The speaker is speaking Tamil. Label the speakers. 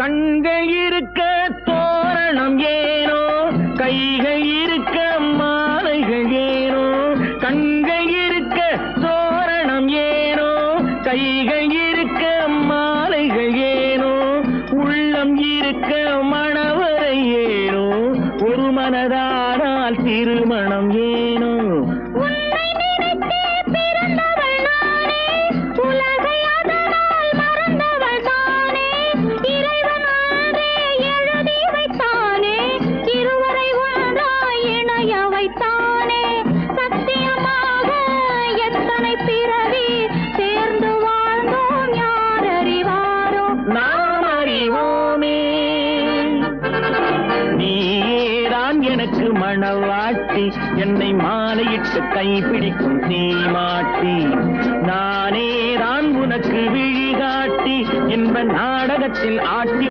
Speaker 1: கண்கள் இருக்க தோரணம் ஏனோ, கைகள் இருக்க மாலைகள் ஏனோ. கண்கள் இருக்க தோரணம் ஏனோ, கைகள் இருக்க மாலைகள் ஏனோ. உள்ளம் இருக்க மணவரை ஏனோ, ஒரு மனதானால் திருமணம் ஏனோ. எனக்கு மணவாட்டி, என்னை மாலையிட்டு கைப்பிடிக்கும் சீமாட்டி. நானே தான் உனக்கு விழிகாட்டி, இன்ப நாடகத்தில் ஆட்டி